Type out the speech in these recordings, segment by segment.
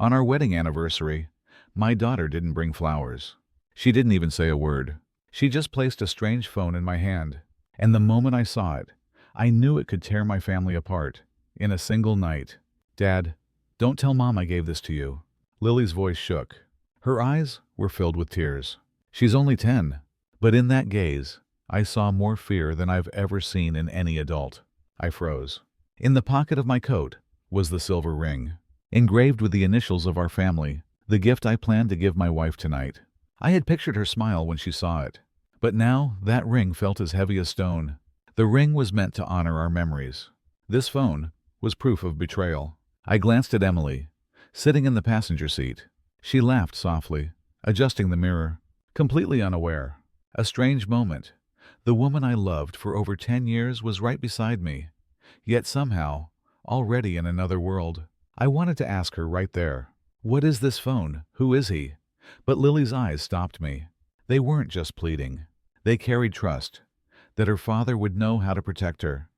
On our wedding anniversary, my daughter didn't bring flowers. She didn't even say a word. She just placed a strange phone in my hand. And the moment I saw it, I knew it could tear my family apart. In a single night. "Dad, don't tell Mom I gave this to you." Lily's voice shook. Her eyes were filled with tears. She's only 10. But in that gaze, I saw more fear than I've ever seen in any adult. I froze. In the pocket of my coat was the silver ring, engraved with the initials of our family, the gift I planned to give my wife tonight. I had pictured her smile when she saw it. But now that ring felt as heavy as stone. The ring was meant to honor our memories. This phone was proof of betrayal. I glanced at Emily, sitting in the passenger seat. She laughed softly, adjusting the mirror, completely unaware. A strange moment. The woman I loved for over 10 years was right beside me, yet somehow, already in another world. I wanted to ask her right there, "What is this phone? Who is he?" But Lily's eyes stopped me. They weren't just pleading. They carried trust, that her father would know how to protect her,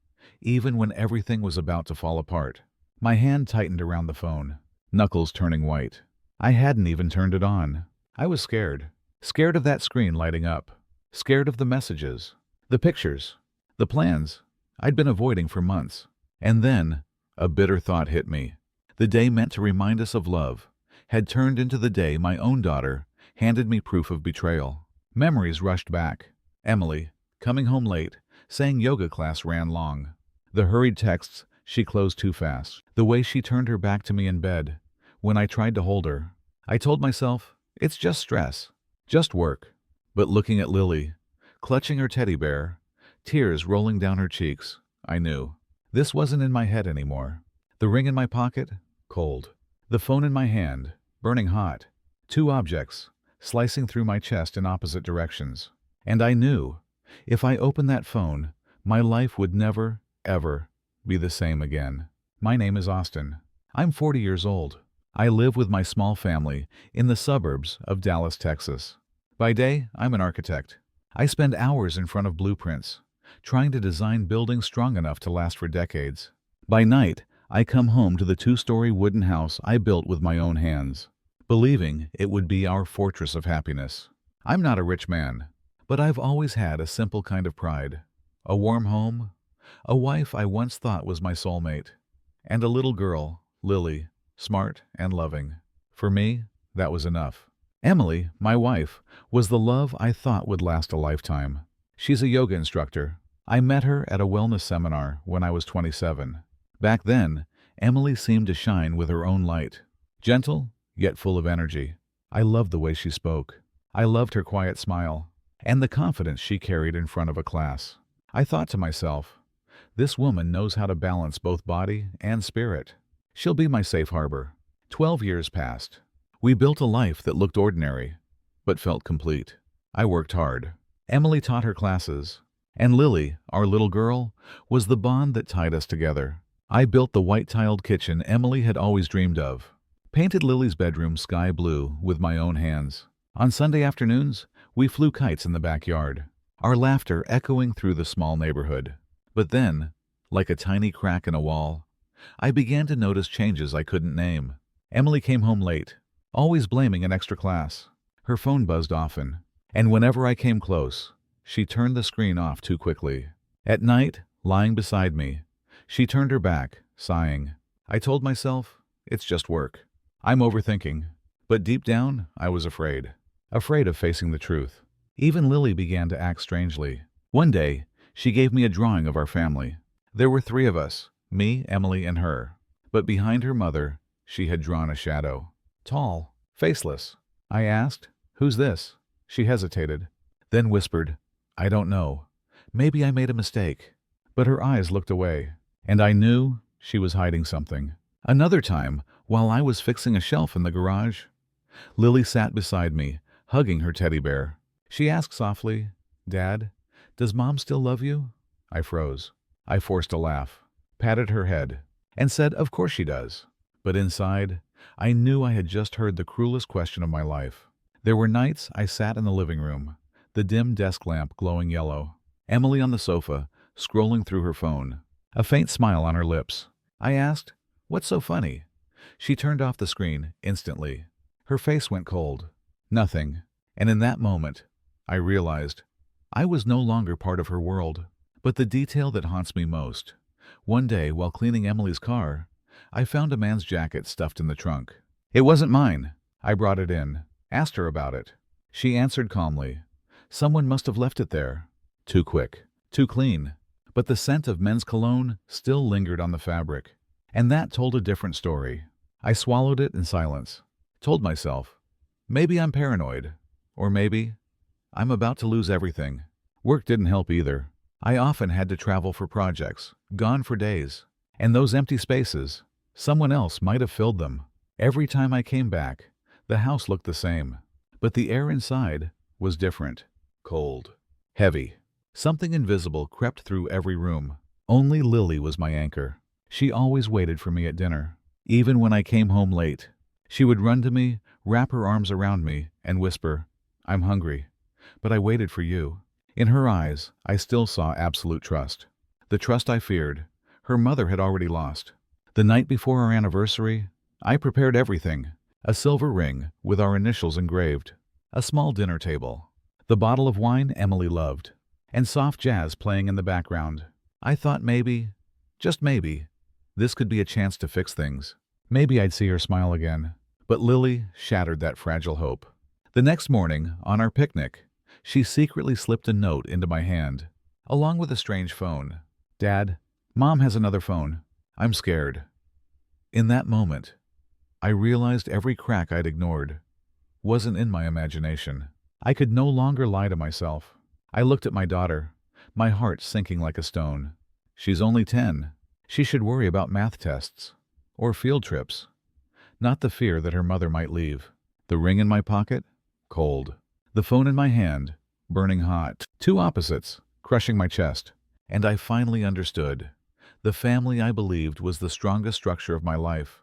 even when everything was about to fall apart. My hand tightened around the phone, knuckles turning white. I hadn't even turned it on. I was scared. Scared of that screen lighting up. Scared of the messages, the pictures, the plans I'd been avoiding for months. And then, a bitter thought hit me. The day meant to remind us of love had turned into the day my own daughter handed me proof of betrayal. Memories rushed back. Emily, coming home late, saying yoga class ran long. The hurried texts she closed too fast. The way she turned her back to me in bed when I tried to hold her. I told myself, it's just stress, just work. But looking at Lily, clutching her teddy bear, tears rolling down her cheeks, I knew. This wasn't in my head anymore. The ring in my pocket, cold. The phone in my hand, burning hot. Two objects, slicing through my chest in opposite directions. And I knew, if I opened that phone, my life would never, ever be the same again. My name is Austin. I'm 40 years old. I live with my small family in the suburbs of Dallas, Texas. By day, I'm an architect. I spend hours in front of blueprints, trying to design buildings strong enough to last for decades. By night, I come home to the 2-story wooden house I built with my own hands, believing it would be our fortress of happiness. I'm not a rich man, but I've always had a simple kind of pride. A warm home, a wife I once thought was my soulmate, and a little girl, Lily, smart and loving. For me, that was enough. Emily, my wife, was the love I thought would last a lifetime. She's a yoga instructor. I met her at a wellness seminar when I was 27. Back then, Emily seemed to shine with her own light. Gentle, yet full of energy. I loved the way she spoke. I loved her quiet smile, and the confidence she carried in front of a class. I thought to myself, this woman knows how to balance both body and spirit. She'll be my safe harbor. 12 years passed. We built a life that looked ordinary, but felt complete. I worked hard. Emily taught her classes, and Lily, our little girl, was the bond that tied us together. I built the white-tiled kitchen Emily had always dreamed of, painted Lily's bedroom sky blue with my own hands. On Sunday afternoons, we flew kites in the backyard, our laughter echoing through the small neighborhood. But then, like a tiny crack in a wall, I began to notice changes I couldn't name. Emily came home late, always blaming an extra class. Her phone buzzed often, and whenever I came close, she turned the screen off too quickly. At night, lying beside me, she turned her back, sighing. I told myself, it's just work. I'm overthinking. But deep down, I was afraid. Afraid of facing the truth. Even Lily began to act strangely. One day, she gave me a drawing of our family. There were 3 of us, me, Emily, and her. But behind her mother, she had drawn a shadow. Tall, faceless. I asked, "Who's this?" She hesitated, then whispered, "I don't know. Maybe I made a mistake." But her eyes looked away, and I knew she was hiding something. Another time, while I was fixing a shelf in the garage, Lily sat beside me, hugging her teddy bear. She asked softly, "Dad, does Mom still love you?" I froze. I forced a laugh, patted her head, and said, "Of course she does." But inside, I knew I had just heard the cruelest question of my life. There were nights I sat in the living room, the dim desk lamp glowing yellow, Emily on the sofa, scrolling through her phone, a faint smile on her lips. I asked, "What's so funny?" She turned off the screen instantly. Her face went cold. Nothing. And in that moment, I realized I was no longer part of her world. But the detail that haunts me most. One day, while cleaning Emily's car, I found a man's jacket stuffed in the trunk. It wasn't mine. I brought it in, asked her about it. She answered calmly, "Someone must have left it there. Too quick, too clean." But the scent of men's cologne still lingered on the fabric. And that told a different story. I swallowed it in silence. Told myself, maybe I'm paranoid. Or maybe I'm about to lose everything. Work didn't help either. I often had to travel for projects, gone for days. And those empty spaces, someone else might have filled them. Every time I came back, the house looked the same. But the air inside was different. Cold. Heavy. Something invisible crept through every room. Only Lily was my anchor. She always waited for me at dinner. Even when I came home late, she would run to me, wrap her arms around me, and whisper, "I'm hungry, but I waited for you." In her eyes, I still saw absolute trust. The trust I feared, her mother had already lost. The night before our anniversary, I prepared everything. A silver ring with our initials engraved, a small dinner table, the bottle of wine Emily loved, and soft jazz playing in the background. I thought maybe, just maybe, this could be a chance to fix things. Maybe I'd see her smile again. But Lily shattered that fragile hope. The next morning, on our picnic, she secretly slipped a note into my hand, along with a strange phone. "Dad, Mom has another phone. I'm scared." In that moment, I realized every crack I'd ignored wasn't in my imagination. I could no longer lie to myself. I looked at my daughter, my heart sinking like a stone. She's only 10. She should worry about math tests or field trips, not the fear that her mother might leave. The ring in my pocket? Cold. The phone in my hand? Burning hot. Two opposites, crushing my chest. And I finally understood. The family I believed was the strongest structure of my life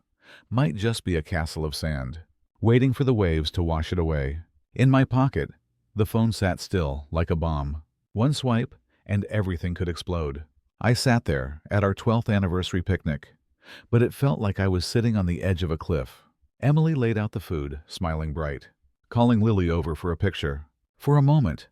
might just be a castle of sand, waiting for the waves to wash it away. In my pocket, the phone sat still, like a bomb. One swipe, and everything could explode. I sat there, at our 12th anniversary picnic, but it felt like I was sitting on the edge of a cliff. Emily laid out the food, smiling bright, calling Lily over for a picture. For a moment,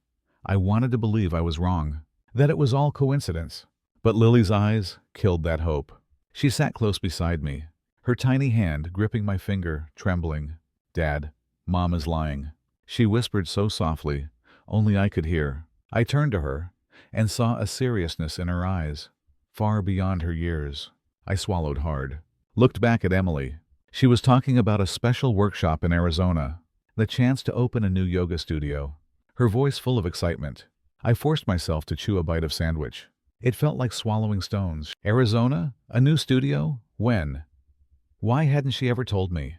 I wanted to believe I was wrong, that it was all coincidence. But Lily's eyes killed that hope. She sat close beside me, her tiny hand gripping my finger, trembling. "Dad, Mom is lying," she whispered so softly, only I could hear. I turned to her and saw a seriousness in her eyes, far beyond her years. I swallowed hard, looked back at Emily. She was talking about a special workshop in Arizona, the chance to open a new yoga studio, her voice full of excitement. I forced myself to chew a bite of sandwich. It felt like swallowing stones. Arizona? A new studio? When? Why hadn't she ever told me?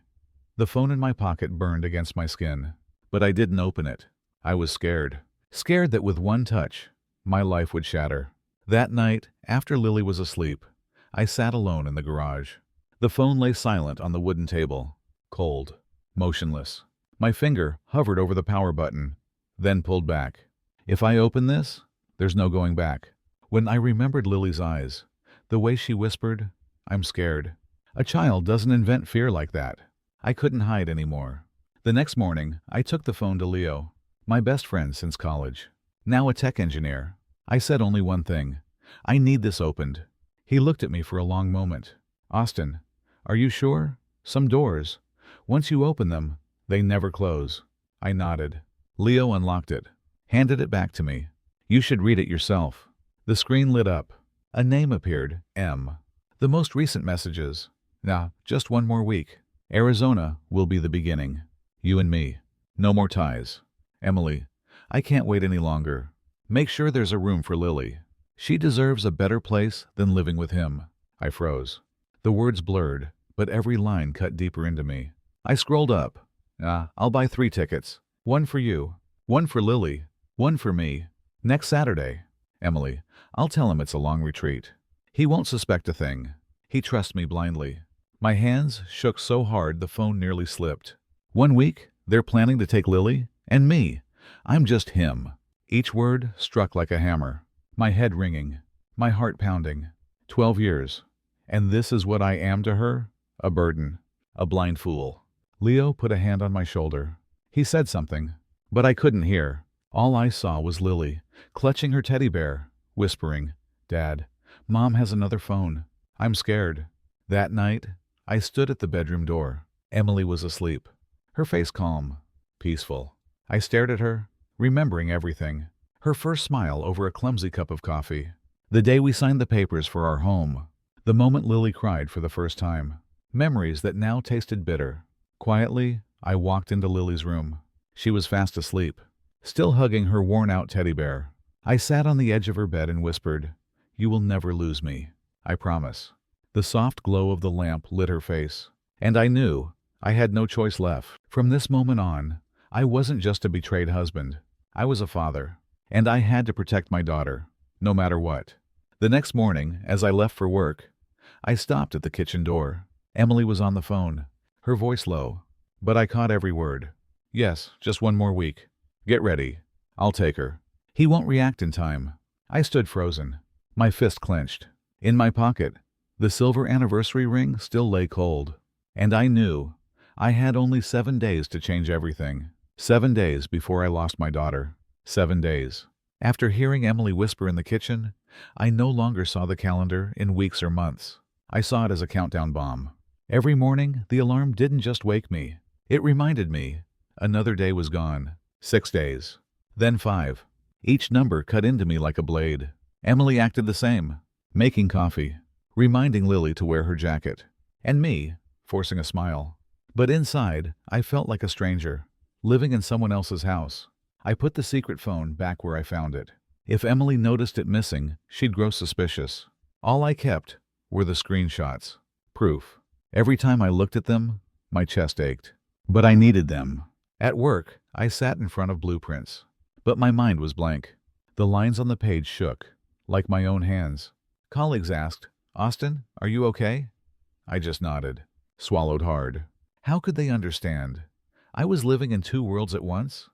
The phone in my pocket burned against my skin, but I didn't open it. I was scared. Scared that with one touch, my life would shatter. That night, after Lily was asleep, I sat alone in the garage. The phone lay silent on the wooden table, cold, motionless. My finger hovered over the power button, then pulled back. If I open this, there's no going back. When I remembered Lily's eyes, the way she whispered, "I'm scared." A child doesn't invent fear like that. I couldn't hide anymore. The next morning, I took the phone to Leo, my best friend since college, now a tech engineer. I said only one thing: "I need this opened." He looked at me for a long moment. "Austin, are you sure? Some doors, once you open them, they never close." I nodded. Leo unlocked it, handed it back to me. "You should read it yourself." The screen lit up. A name appeared, M. The most recent messages. Now, just one more week. Arizona will be the beginning. You and me. No more ties. Emily, I can't wait any longer. Make sure there's a room for Lily. She deserves a better place than living with him. I froze. The words blurred, but every line cut deeper into me. I scrolled up. I'll buy 3 tickets. One for you. One for Lily. One for me. Next Saturday. Emily, I'll tell him it's a long retreat. He won't suspect a thing. He trusts me blindly. My hands shook so hard the phone nearly slipped. 1 week, they're planning to take Lily and me. I'm just him. Each word struck like a hammer. My head ringing. My heart pounding. 12 years. And this is what I am to her? A burden. A blind fool. Leo put a hand on my shoulder. He said something, but I couldn't hear. All I saw was Lily, clutching her teddy bear, whispering, "Dad, Mom has another phone. I'm scared." That night, I stood at the bedroom door. Emily was asleep, her face calm, peaceful. I stared at her, remembering everything. Her first smile over a clumsy cup of coffee. The day we signed the papers for our home. The moment Lily cried for the first time. Memories that now tasted bitter. Quietly, I walked into Lily's room. She was fast asleep, still hugging her worn-out teddy bear. I sat on the edge of her bed and whispered, "You will never lose me. I promise." The soft glow of the lamp lit her face, and I knew I had no choice left. From this moment on, I wasn't just a betrayed husband. I was a father, and I had to protect my daughter, no matter what. The next morning, as I left for work, I stopped at the kitchen door. Emily was on the phone, her voice low, but I caught every word. "Yes, just one more week. Get ready. I'll take her. He won't react in time." I stood frozen, my fist clenched. In my pocket, the silver anniversary ring still lay cold. And I knew I had only 7 days to change everything. 7 days before I lost my daughter. 7 days. After hearing Emily whisper in the kitchen, I no longer saw the calendar in weeks or months. I saw it as a countdown bomb. Every morning, the alarm didn't just wake me. It reminded me another day was gone. 6 days. Then 5. Each number cut into me like a blade. Emily acted the same, making coffee, reminding Lily to wear her jacket, and me, forcing a smile. But inside, I felt like a stranger, living in someone else's house. I put the secret phone back where I found it. If Emily noticed it missing, she'd grow suspicious. All I kept were the screenshots. Proof. Every time I looked at them, my chest ached. But I needed them. At work, I sat in front of blueprints. But my mind was blank. The lines on the page shook, like my own hands. Colleagues asked, "Austin, are you okay?" I just nodded, swallowed hard. How could they understand? I was living in 2 worlds at once.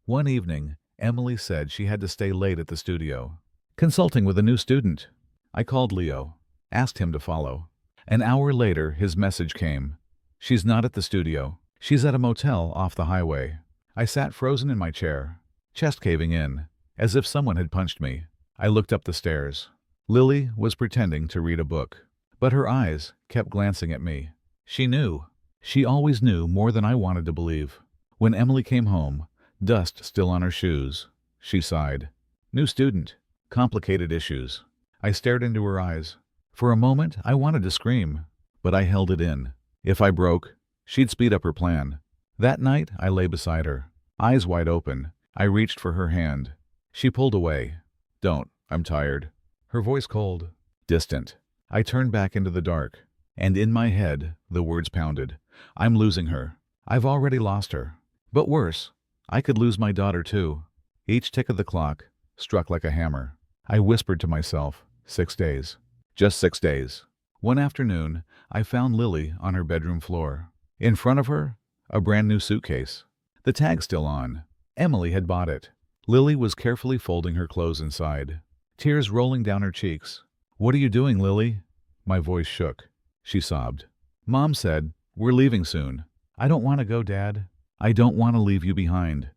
One evening, Emily said she had to stay late at the studio, consulting with a new student. I called Leo, asked him to follow. An hour later, his message came. "She's not at the studio. She's at a motel off the highway." I sat frozen in my chair, chest caving in, as if someone had punched me. I looked up the stairs. Lily was pretending to read a book, but her eyes kept glancing at me. She knew. She always knew more than I wanted to believe. When Emily came home, dust still on her shoes, she sighed. New student, complicated issues. I stared into her eyes. For a moment, I wanted to scream, but I held it in. If I broke, she'd speed up her plan. That night, I lay beside her, eyes wide open. I reached for her hand. She pulled away. "Don't, I'm tired." Her voice cold, distant. I turned back into the dark, and in my head, the words pounded. "I'm losing her. I've already lost her. But worse, I could lose my daughter too." Each tick of the clock struck like a hammer. I whispered to myself, 6 days. Just 6 days. One afternoon, I found Lily on her bedroom floor. In front of her, a brand new suitcase. The tag still on. Emily had bought it. Lily was carefully folding her clothes inside, tears rolling down her cheeks. "What are you doing, Lily?" My voice shook. She sobbed. "Mom said, we're leaving soon." "I don't want to go, Dad. I don't want to leave you behind."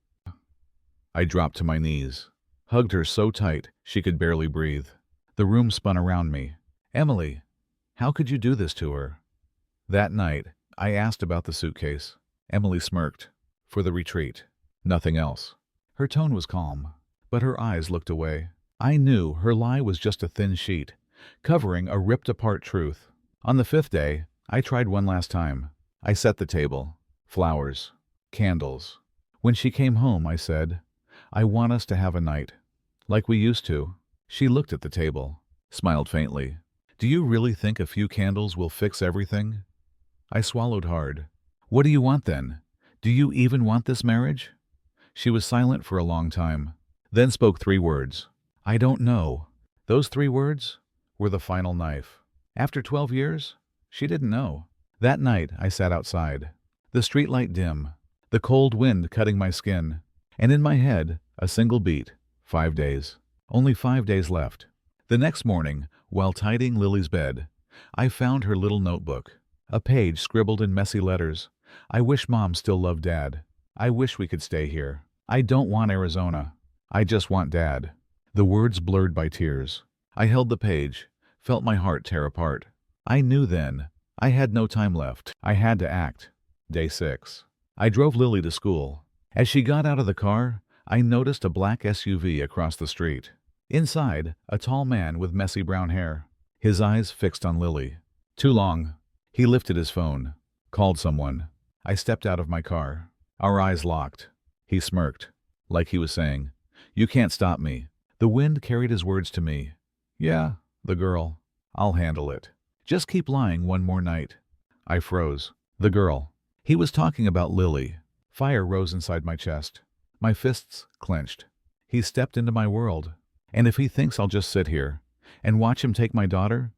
I dropped to my knees, hugged her so tight she could barely breathe. The room spun around me. "Emily, how could you do this to her?" That night, I asked about the suitcase. Emily smirked. For the retreat. Nothing else. Her tone was calm, but her eyes looked away. I knew her lie was just a thin sheet, covering a ripped-apart truth. On the 5th day, I tried one last time. I set the table. Flowers. Candles. When she came home, I said, "I want us to have a night. Like we used to." She looked at the table, smiled faintly. "Do you really think a few candles will fix everything?" I swallowed hard. "What do you want then? Do you even want this marriage?" She was silent for a long time, then spoke 3 words. "I don't know." Those 3 words were the final knife. After 12 years, she didn't know. That night, I sat outside. The streetlight dim, the cold wind cutting my skin, and in my head, a single beat. 5 days. Only 5 days left. The next morning, while tidying Lily's bed, I found her little notebook. A page scribbled in messy letters. I wish Mom still loved Dad. I wish we could stay here. I don't want Arizona. I just want Dad. The words blurred by tears. I held the page, felt my heart tear apart. I knew then. I had no time left. I had to act. Day 6. I drove Lily to school. As she got out of the car, I noticed a black SUV across the street. Inside, a tall man with messy brown hair. His eyes fixed on Lily. Too long. He lifted his phone. Called someone. I stepped out of my car. Our eyes locked. He smirked, like he was saying, "You can't stop me." The wind carried his words to me. "Yeah, the girl. I'll handle it. Just keep lying one more night." I froze. The girl. He was talking about Lily. Fire rose inside my chest. My fists clenched. He stepped into my world. And if he thinks I'll just sit here and watch him take my daughter,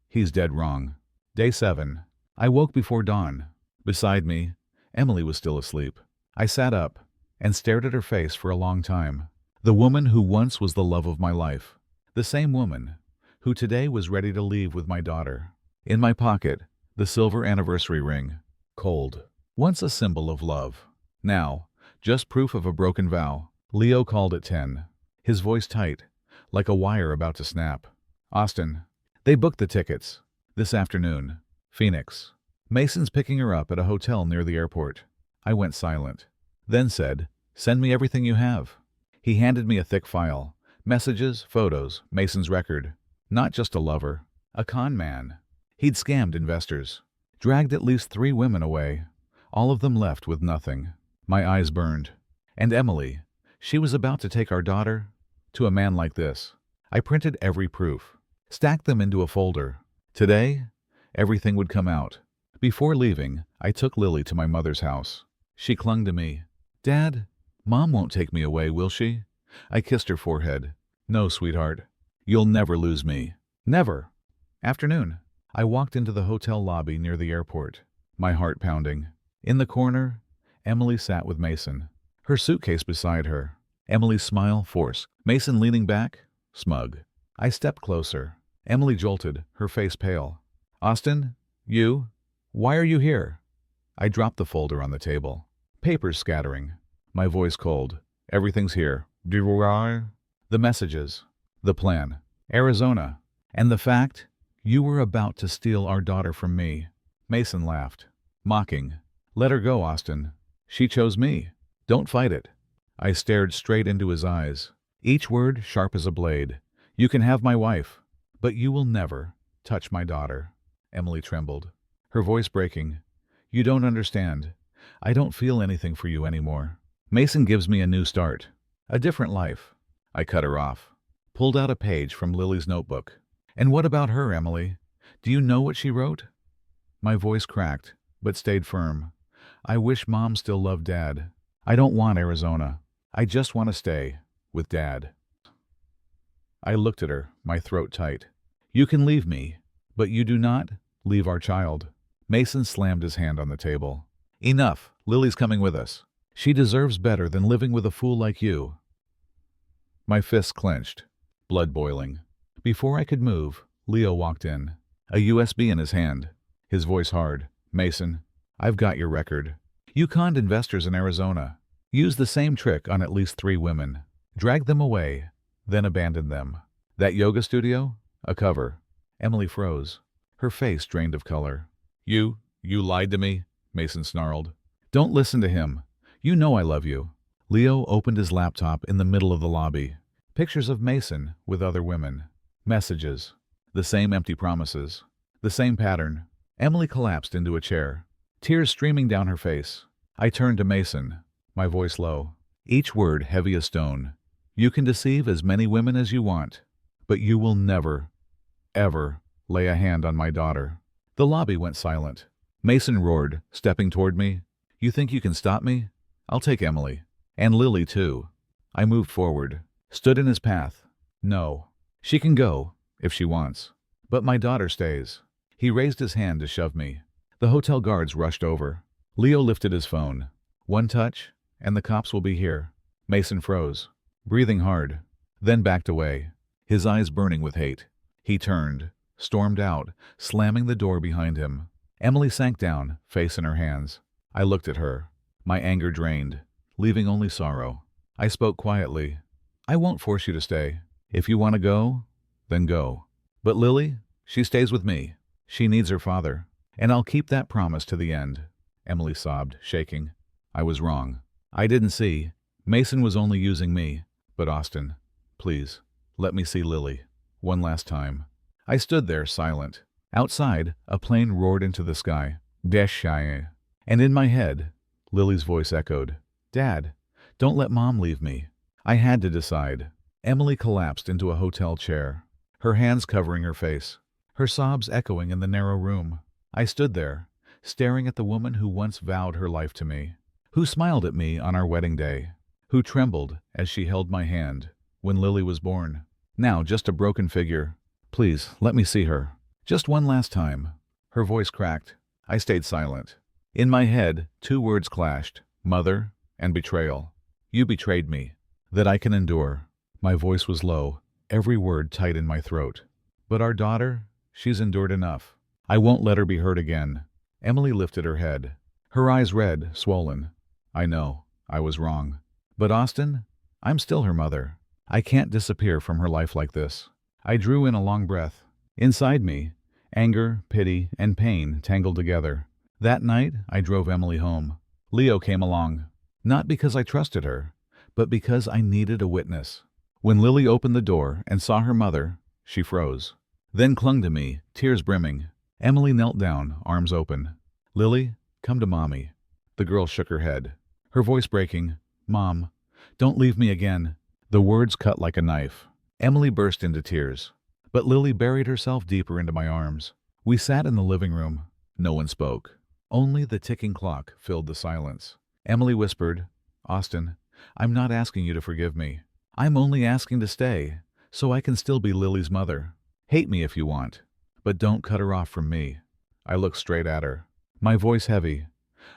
he's dead wrong. Day 7. I woke before dawn. Beside me, Emily was still asleep. I sat up and stared at her face for a long time. The woman who once was the love of my life. The same woman who today was ready to leave with my daughter. In my pocket, the silver anniversary ring. Cold. Once a symbol of love. Now, just proof of a broken vow. Leo called at 10. His voice tight, like a wire about to snap. "Austin." They booked the tickets. This afternoon. Phoenix. Mason's picking her up at a hotel near the airport. I went silent. Then said, "Send me everything you have." He handed me a thick file. Messages, photos, Mason's record. Not just a lover. A con man. He'd scammed investors. Dragged at least 3 women away. All of them left with nothing. My eyes burned. And Emily. She was about to take our daughter to a man like this. I printed every proof. Stacked them into a folder. Today, everything would come out. Before leaving, I took Lily to my mother's house. She clung to me. "Dad, Mom won't take me away, will she?" I kissed her forehead. "No, sweetheart. You'll never lose me. Never." Afternoon. I walked into the hotel lobby near the airport, my heart pounding. In the corner, Emily sat with Mason, her suitcase beside her. Emily's smile forced. Mason leaning back, smug. I stepped closer. Emily jolted, her face pale. "Austin, you? Why are you here?" I dropped the folder on the table. Papers scattering. My voice cold. "Everything's here. The messages. The plan. Arizona. And the fact you were about to steal our daughter from me." Mason laughed. Mocking. "Let her go, Austin. She chose me. Don't fight it." I stared straight into his eyes. Each word sharp as a blade. "You can have my wife, but you will never touch my daughter." Emily trembled, her voice breaking. "You don't understand. I don't feel anything for you anymore. Mason gives me a new start. A different life." I cut her off. Pulled out a page from Lily's notebook. "And what about her, Emily? Do you know what she wrote?" My voice cracked, but stayed firm. "I wish Mom still loved Dad. I don't want Arizona. I just want to stay with Dad." I looked at her, my throat tight. "You can leave me, but you do not leave our child." Mason slammed his hand on the table. "Enough. Lily's coming with us. She deserves better than living with a fool like you." My fists clenched, blood boiling. Before I could move, Leo walked in, a USB in his hand, his voice hard. "Mason, I've got your record. You conned investors in Arizona. Used the same trick on at least 3 women. Dragged them away, then abandoned them. That yoga studio? A cover." Emily froze, her face drained of color. You lied to me?" Mason snarled. "Don't listen to him. You know I love you." Leo opened his laptop in the middle of the lobby. Pictures of Mason with other women. Messages. The same empty promises. The same pattern. Emily collapsed into a chair, tears streaming down her face. I turned to Mason, my voice low, each word heavy as stone. "You can deceive as many women as you want, but you will never, ever lay a hand on my daughter." The lobby went silent. Mason roared, stepping toward me. "You think you can stop me? I'll take Emily. And Lily, too." I moved forward, stood in his path. "No. She can go, if she wants. But my daughter stays." He raised his hand to shove me. The hotel guards rushed over. Leo lifted his phone. "One touch, and the cops will be here." Mason froze, breathing hard, then backed away, his eyes burning with hate. He turned, stormed out, slamming the door behind him. Emily sank down, face in her hands. I looked at her, my anger drained, leaving only sorrow. I spoke quietly. I won't force you to stay. If you want to go, then go. But Lily, she stays with me. She needs her father. And I'll keep that promise to the end. Emily sobbed, shaking. I was wrong. I didn't see. Mason was only using me. But Austin, please, let me see Lily. One last time. I stood there, silent. Outside, a plane roared into the sky. Dash. And in my head, Lily's voice echoed. Dad, don't let Mom leave me. I had to decide. Emily collapsed into a hotel chair, her hands covering her face, her sobs echoing in the narrow room. I stood there, staring at the woman who once vowed her life to me, who smiled at me on our wedding day, who trembled as she held my hand when Lily was born. Now just a broken figure. Please, let me see her. Just one last time. Her voice cracked. I stayed silent. In my head, two words clashed, mother and betrayal. You betrayed me. That I can endure. My voice was low, every word tight in my throat. But our daughter, she's endured enough. I won't let her be hurt again. Emily lifted her head, her eyes red, swollen. I know, I was wrong. But Austin, I'm still her mother. I can't disappear from her life like this. I drew in a long breath. Inside me, anger, pity, and pain tangled together. That night, I drove Emily home. Leo came along. Not because I trusted her, but because I needed a witness. When Lily opened the door and saw her mother, she froze. Then clung to me, tears brimming. Emily knelt down, arms open. Lily, come to Mommy. The girl shook her head, her voice breaking. Mom, don't leave me again. The words cut like a knife. Emily burst into tears, but Lily buried herself deeper into my arms. We sat in the living room. No one spoke. Only the ticking clock filled the silence. Emily whispered, Austin, I'm not asking you to forgive me. I'm only asking to stay, so I can still be Lily's mother. Hate me if you want, but don't cut her off from me. I looked straight at her, my voice heavy.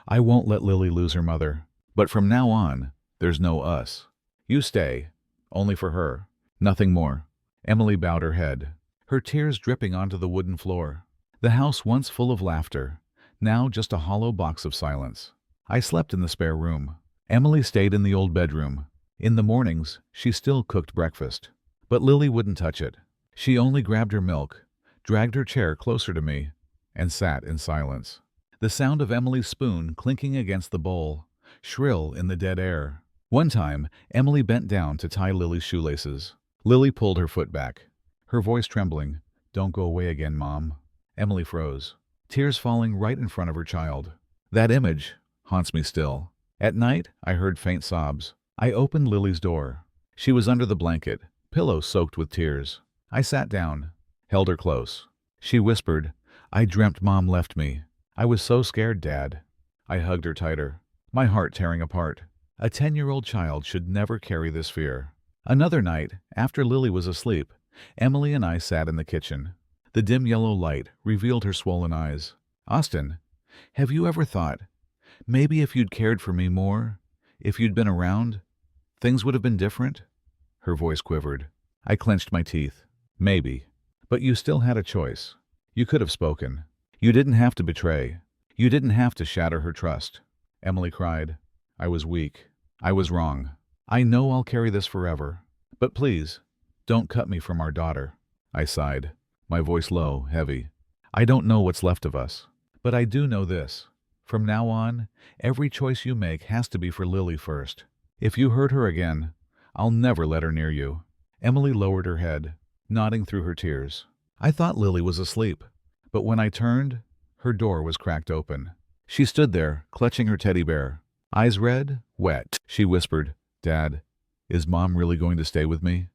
I won't let Lily lose her mother, but from now on, there's no us. You stay, only for her, nothing more. Emily bowed her head, her tears dripping onto the wooden floor. The house once full of laughter, now just a hollow box of silence. I slept in the spare room. Emily stayed in the old bedroom. In the mornings, she still cooked breakfast. But Lily wouldn't touch it. She only grabbed her milk, dragged her chair closer to me, and sat in silence. The sound of Emily's spoon clinking against the bowl, shrill in the dead air. One time, Emily bent down to tie Lily's shoelaces. Lily pulled her foot back, her voice trembling. Don't go away again, Mom. Emily froze, tears falling right in front of her child. That image haunts me still. At night, I heard faint sobs. I opened Lily's door. She was under the blanket, pillow soaked with tears. I sat down, held her close. She whispered, I dreamt Mom left me. I was so scared, Dad. I hugged her tighter, my heart tearing apart. A 10-year-old child should never carry this fear. Another night, after Lily was asleep, Emily and I sat in the kitchen. The dim yellow light revealed her swollen eyes. Austin, have you ever thought, maybe if you'd cared for me more, if you'd been around, things would have been different? Her voice quivered. I clenched my teeth. Maybe. But you still had a choice. You could have spoken. You didn't have to betray. You didn't have to shatter her trust. Emily cried. I was weak. I was wrong. I know I'll carry this forever. But please, don't cut me from our daughter. I sighed, my voice low, heavy. I don't know what's left of us. But I do know this. From now on, every choice you make has to be for Lily first. If you hurt her again, I'll never let her near you. Emily lowered her head, nodding through her tears. I thought Lily was asleep, but when I turned, her door was cracked open. She stood there, clutching her teddy bear. Eyes red, wet. She whispered, Dad, is Mom really going to stay with me?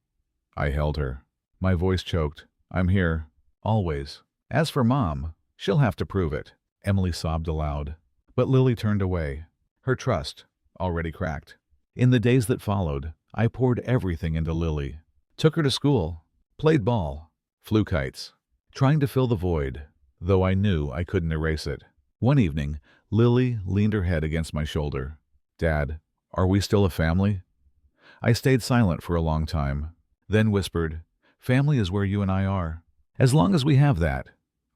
I held her. My voice choked. I'm here, always. As for Mom, she'll have to prove it. Emily sobbed aloud. But Lily turned away, her trust already cracked. In the days that followed, I poured everything into Lily. Took her to school, played ball, flew kites, trying to fill the void, though I knew I couldn't erase it. One evening, Lily leaned her head against my shoulder. Dad, are we still a family? I stayed silent for a long time, then whispered, family is where you and I are. As long as we have that,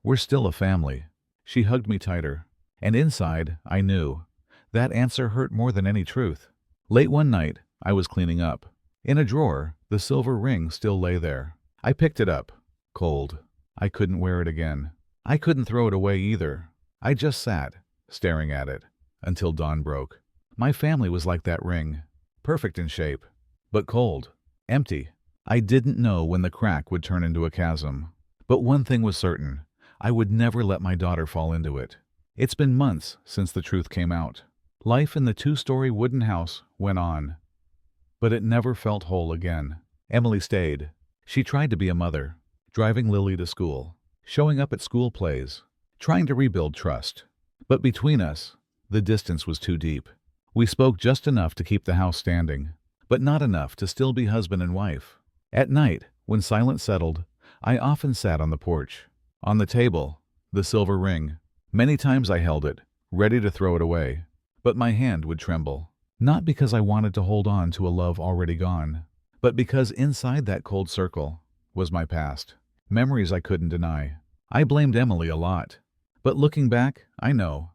we're still a family. She hugged me tighter. And inside, I knew. That answer hurt more than any truth. Late one night, I was cleaning up. In a drawer, the silver ring still lay there. I picked it up. Cold. I couldn't wear it again. I couldn't throw it away either. I just sat, staring at it, until dawn broke. My family was like that ring. Perfect in shape, but cold. Empty. I didn't know when the crack would turn into a chasm. But one thing was certain. I would never let my daughter fall into it. It's been months since the truth came out. Life in the two-story wooden house went on. But it never felt whole again. Emily stayed. She tried to be a mother, driving Lily to school, showing up at school plays, trying to rebuild trust. But between us, the distance was too deep. We spoke just enough to keep the house standing, but not enough to still be husband and wife. At night, when silence settled, I often sat on the porch. On the table, the silver ring. Many times I held it, ready to throw it away. But my hand would tremble. Not because I wanted to hold on to a love already gone, but because inside that cold circle was my past. Memories I couldn't deny. I blamed Emily a lot. But looking back, I know.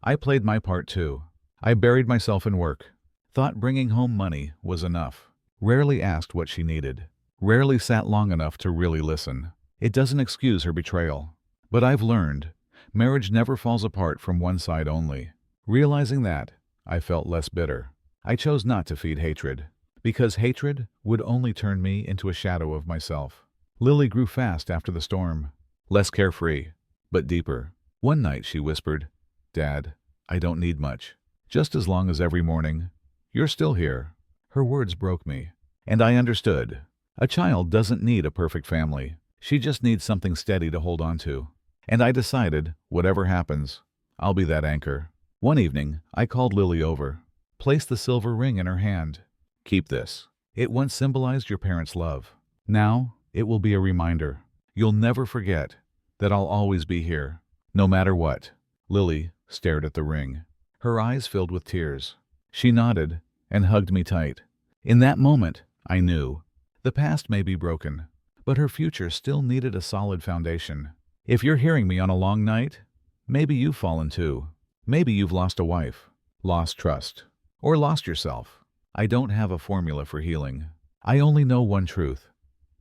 I played my part too. I buried myself in work. Thought bringing home money was enough. Rarely asked what she needed. Rarely sat long enough to really listen. It doesn't excuse her betrayal. But I've learned, marriage never falls apart from one side only. Realizing that, I felt less bitter. I chose not to feed hatred, because hatred would only turn me into a shadow of myself. Lily grew fast after the storm. Less carefree, but deeper. One night she whispered, "Dad, I don't need much. Just as long as every morning, you're still here." Her words broke me, and I understood. A child doesn't need a perfect family. She just needs something steady to hold on to. And I decided, whatever happens, I'll be that anchor. One evening, I called Lily over, placed the silver ring in her hand. "Keep this. It once symbolized your parents' love. Now, it will be a reminder. You'll never forget that I'll always be here, no matter what." Lily stared at the ring. Her eyes filled with tears. She nodded and hugged me tight. In that moment, I knew. The past may be broken, but her future still needed a solid foundation. If you're hearing me on a long night, maybe you've fallen too. Maybe you've lost a wife, lost trust, or lost yourself. I don't have a formula for healing. I only know one truth.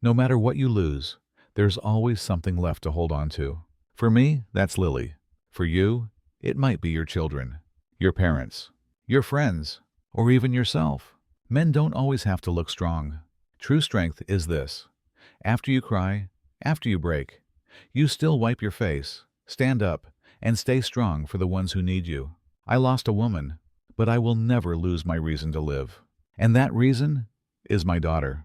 No matter what you lose, there's always something left to hold on to. For me, that's Lily. For you, it might be your children, your parents, your friends, or even yourself. Men don't always have to look strong. True strength is this. After you cry, after you break, you still wipe your face, stand up, and stay strong for the ones who need you. I lost a woman, but I will never lose my reason to live. And that reason is my daughter.